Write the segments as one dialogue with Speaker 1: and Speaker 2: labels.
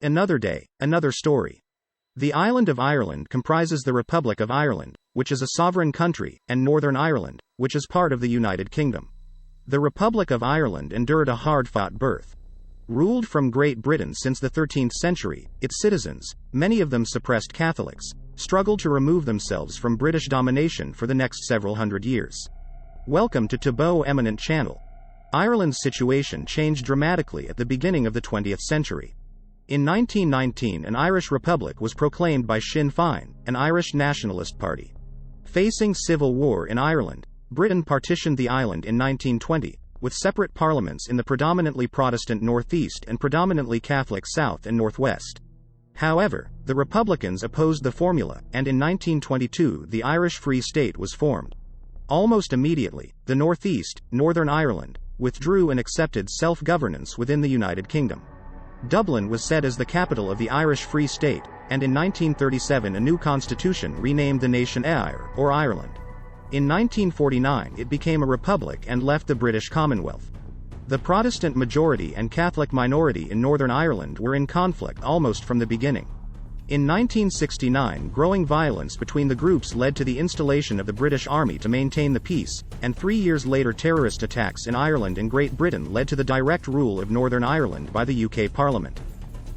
Speaker 1: Another day, another story. The island of Ireland comprises the Republic of Ireland, which is a sovereign country, and Northern Ireland, which is part of the United Kingdom. The Republic of Ireland endured a hard-fought birth. Ruled from Great Britain since the 13th century, its citizens, many of them suppressed Catholics, struggled to remove themselves from British domination for the next several hundred years. Welcome to Taboo Eminent Channel. Ireland's situation changed dramatically at the beginning of the 20th century. In 1919, an Irish Republic was proclaimed by Sinn Féin, an Irish nationalist party. Facing civil war in Ireland, Britain partitioned the island in 1920, with separate parliaments in the predominantly Protestant northeast and predominantly Catholic south and northwest. However, the Republicans opposed the formula, and in 1922 the Irish Free State was formed. Almost immediately, the northeast, Northern Ireland, withdrew and accepted self-governance within the United Kingdom. Dublin was set as the capital of the Irish Free State, and in 1937 a new constitution renamed the nation Éire, or Ireland. In 1949 it became a republic and left the British Commonwealth. The Protestant majority and Catholic minority in Northern Ireland were in conflict almost from the beginning. In 1969, growing violence between the groups led to the installation of the British Army to maintain the peace, and 3 years later terrorist attacks in Ireland and Great Britain led to the direct rule of Northern Ireland by the UK Parliament.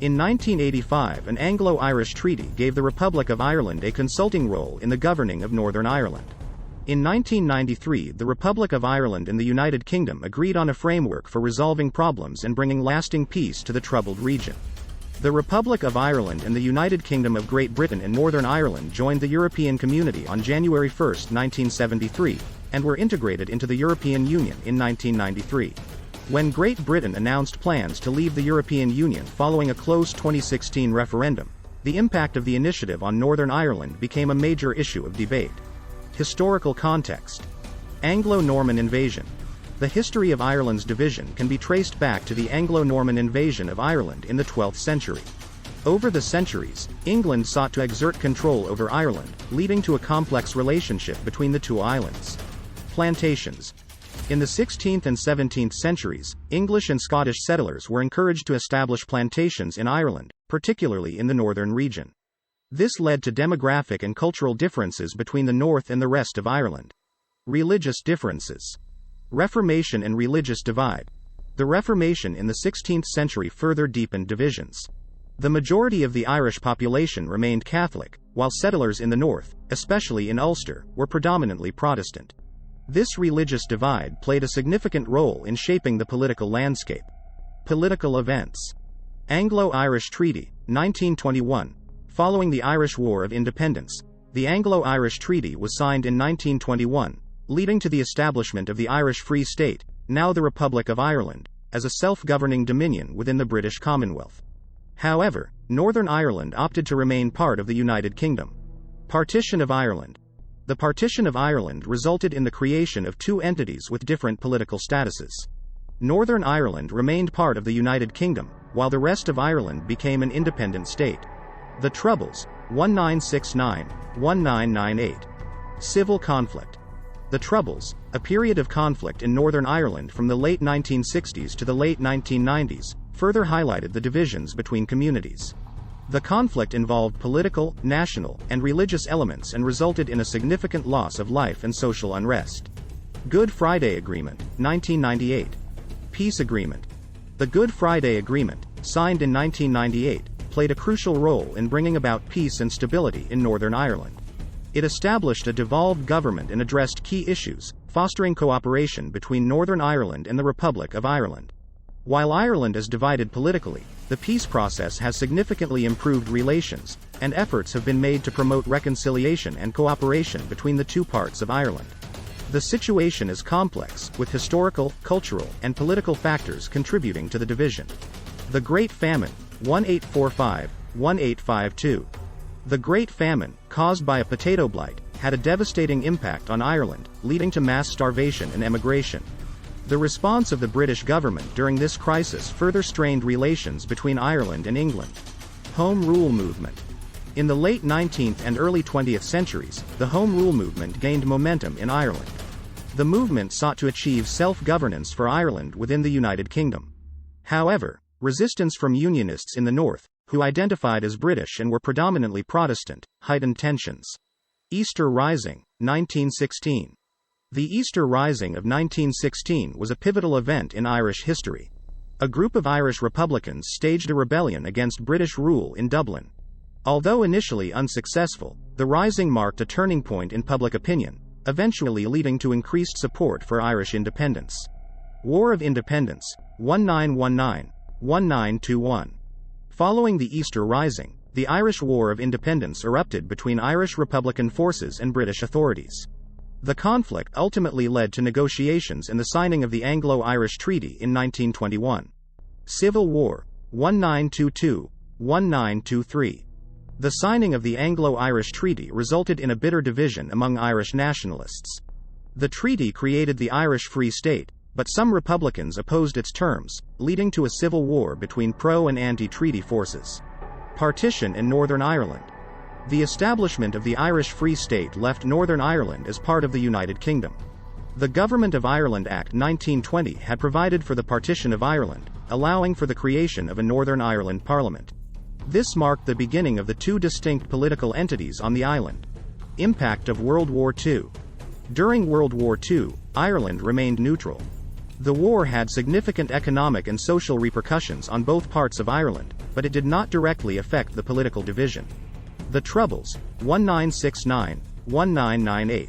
Speaker 1: In 1985, an Anglo-Irish treaty gave the Republic of Ireland a consulting role in the governing of Northern Ireland. In 1993, the Republic of Ireland and the United Kingdom agreed on a framework for resolving problems and bringing lasting peace to the troubled region. The Republic of Ireland and the United Kingdom of Great Britain and Northern Ireland joined the European Community on January 1, 1973, and were integrated into the European Union in 1993. When Great Britain announced plans to leave the European Union following a close 2016 referendum, the impact of the initiative on Northern Ireland became a major issue of debate. Historical context. Anglo-Norman Invasion. The history of Ireland's division can be traced back to the Anglo-Norman Invasion of Ireland in the 12th century. Over the centuries, England sought to exert control over Ireland, leading to a complex relationship between the two islands. Plantations. In the 16th and 17th centuries, English and Scottish settlers were encouraged to establish plantations in Ireland, particularly in the northern region. This led to demographic and cultural differences between the north and the rest of Ireland. Religious differences. Reformation and Religious Divide. The Reformation in the 16th century further deepened divisions. The majority of the Irish population remained Catholic, while settlers in the north, especially in Ulster, were predominantly Protestant. This religious divide played a significant role in shaping the political landscape. Political events. Anglo-Irish Treaty, 1921. Following the Irish War of Independence, the Anglo-Irish Treaty was signed in 1921, leading to the establishment of the Irish Free State, now the Republic of Ireland, as a self-governing dominion within the British Commonwealth. However, Northern Ireland opted to remain part of the United Kingdom. Partition of Ireland. The partition of Ireland resulted in the creation of two entities with different political statuses. Northern Ireland remained part of the United Kingdom, while the rest of Ireland became an independent state. The Troubles, 1969-1998. Civil conflict. The Troubles, a period of conflict in Northern Ireland from the late 1960s to the late 1990s, further highlighted the divisions between communities. The conflict involved political, national, and religious elements and resulted in a significant loss of life and social unrest. Good Friday Agreement, 1998. Peace Agreement. The Good Friday Agreement, signed in 1998, played a crucial role in bringing about peace and stability in Northern Ireland. It established a devolved government and addressed key issues, fostering cooperation between Northern Ireland and the Republic of Ireland. While Ireland is divided politically, the peace process has significantly improved relations, and efforts have been made to promote reconciliation and cooperation between the two parts of Ireland. The situation is complex, with historical, cultural, and political factors contributing to the division. The Great Famine, 1845-1852. The Great Famine, caused by a potato blight, had a devastating impact on Ireland, leading to mass starvation and emigration. The response of the British government during this crisis further strained relations between Ireland and England. Home Rule Movement. In the late 19th and early 20th centuries, the Home Rule movement gained momentum in Ireland. The movement sought to achieve self-governance for Ireland within the United Kingdom. However, resistance from Unionists in the north, who identified as British and were predominantly Protestant, heightened tensions. Easter Rising, 1916. The Easter Rising of 1916 was a pivotal event in Irish history. A group of Irish Republicans staged a rebellion against British rule in Dublin. Although initially unsuccessful, the rising marked a turning point in public opinion, eventually leading to increased support for Irish independence. War of Independence, 1919-1921. Following the Easter Rising, the Irish War of Independence erupted between Irish Republican forces and British authorities. The conflict ultimately led to negotiations and the signing of the Anglo-Irish Treaty in 1921. Civil War, 1922-1923. The signing of the Anglo-Irish Treaty resulted in a bitter division among Irish nationalists. The treaty created the Irish Free State, but some Republicans opposed its terms, leading to a civil war between pro- and anti-treaty forces. Partition in Northern Ireland. The establishment of the Irish Free State left Northern Ireland as part of the United Kingdom. The Government of Ireland Act 1920 had provided for the partition of Ireland, allowing for the creation of a Northern Ireland Parliament. This marked the beginning of the two distinct political entities on the island. Impact of World War II. During World War II, Ireland remained neutral. The war had significant economic and social repercussions on both parts of Ireland, but it did not directly affect the political division. The Troubles, 1969-1998.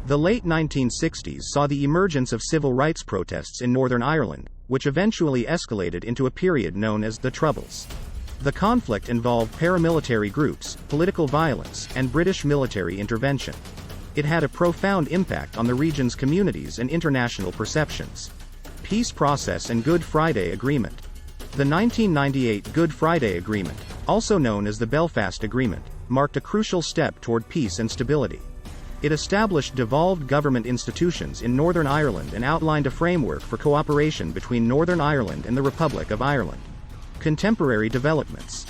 Speaker 1: The late 1960s saw the emergence of civil rights protests in Northern Ireland, which eventually escalated into a period known as the Troubles. The conflict involved paramilitary groups, political violence, and British military intervention. It had a profound impact on the region's communities and international perceptions. Peace process and Good Friday Agreement. The 1998 Good Friday Agreement, also known as the Belfast Agreement, marked a crucial step toward peace and stability. It established devolved government institutions in Northern Ireland and outlined a framework for cooperation between Northern Ireland and the Republic of Ireland. Contemporary developments.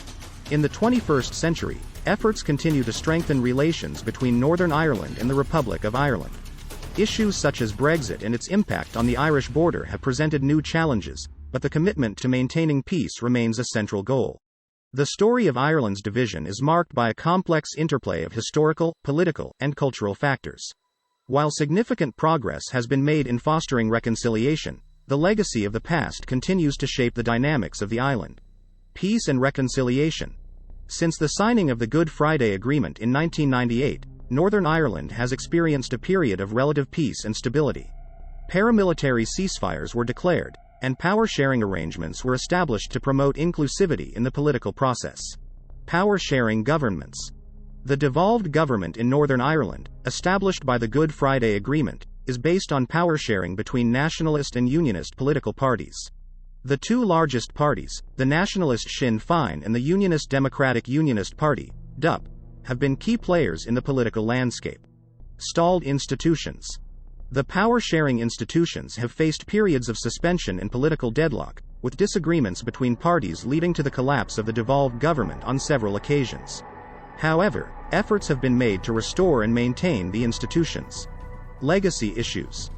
Speaker 1: In the 21st century, efforts continue to strengthen relations between Northern Ireland and the Republic of Ireland. Issues such as Brexit and its impact on the Irish border have presented new challenges, but the commitment to maintaining peace remains a central goal. The story of Ireland's division is marked by a complex interplay of historical, political, and cultural factors. While significant progress has been made in fostering reconciliation, the legacy of the past continues to shape the dynamics of the island. Peace and reconciliation. Since the signing of the Good Friday Agreement in 1998, Northern Ireland has experienced a period of relative peace and stability. Paramilitary ceasefires were declared, and power-sharing arrangements were established to promote inclusivity in the political process. Power-sharing governments. The devolved government in Northern Ireland, established by the Good Friday Agreement, is based on power-sharing between nationalist and unionist political parties. The two largest parties, the nationalist Sinn Féin and the unionist Democratic Unionist Party, DUP, have been key players in the political landscape. Stalled institutions. The power-sharing institutions have faced periods of suspension and political deadlock, with disagreements between parties leading to the collapse of the devolved government on several occasions. However, efforts have been made to restore and maintain the institutions. Legacy issues.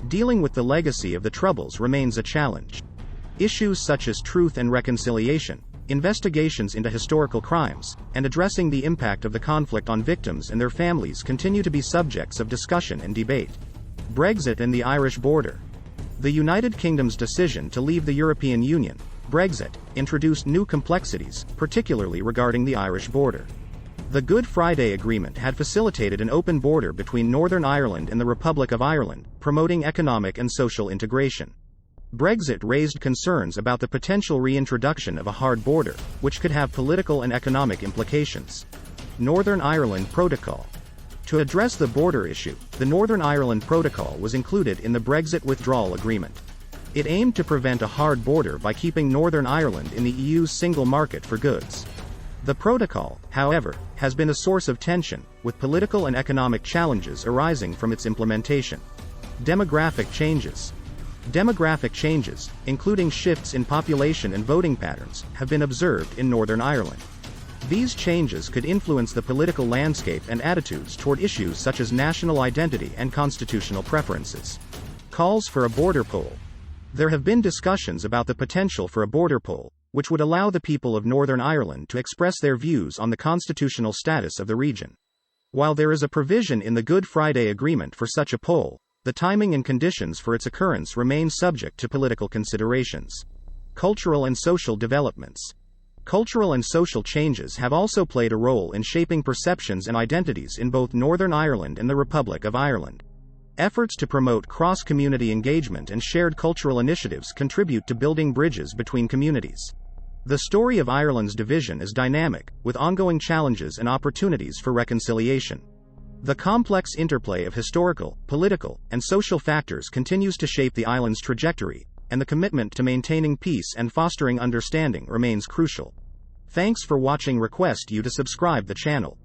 Speaker 1: Dealing with the legacy of the Troubles remains a challenge. Issues such as truth and reconciliation, investigations into historical crimes, and addressing the impact of the conflict on victims and their families continue to be subjects of discussion and debate. Brexit and the Irish border. The United Kingdom's decision to leave the European Union, Brexit, introduced new complexities, particularly regarding the Irish border. The Good Friday Agreement had facilitated an open border between Northern Ireland and the Republic of Ireland, promoting economic and social integration. Brexit raised concerns about the potential reintroduction of a hard border, which could have political and economic implications. Northern Ireland Protocol. To address the border issue, the Northern Ireland Protocol was included in the Brexit withdrawal agreement. It aimed to prevent a hard border by keeping Northern Ireland in the EU's single market for goods. The protocol, however, has been a source of tension, with political and economic challenges arising from its implementation. Demographic changes. Demographic changes, including shifts in population and voting patterns, have been observed in Northern Ireland. These changes could influence the political landscape and attitudes toward issues such as national identity and constitutional preferences. Calls for a border poll. There have been discussions about the potential for a border poll, which would allow the people of Northern Ireland to express their views on the constitutional status of the region. While there is a provision in the Good Friday Agreement for such a poll, the timing and conditions for its occurrence remain subject to political considerations. Cultural and social developments. Cultural and social changes have also played a role in shaping perceptions and identities in both Northern Ireland and the Republic of Ireland. Efforts to promote cross-community engagement and shared cultural initiatives contribute to building bridges between communities. The story of Ireland's division is dynamic, with ongoing challenges and opportunities for reconciliation. The complex interplay of historical, political, and social factors continues to shape the island's trajectory, and the commitment to maintaining peace and fostering understanding remains crucial. Thanks for watching. Request you to subscribe the channel.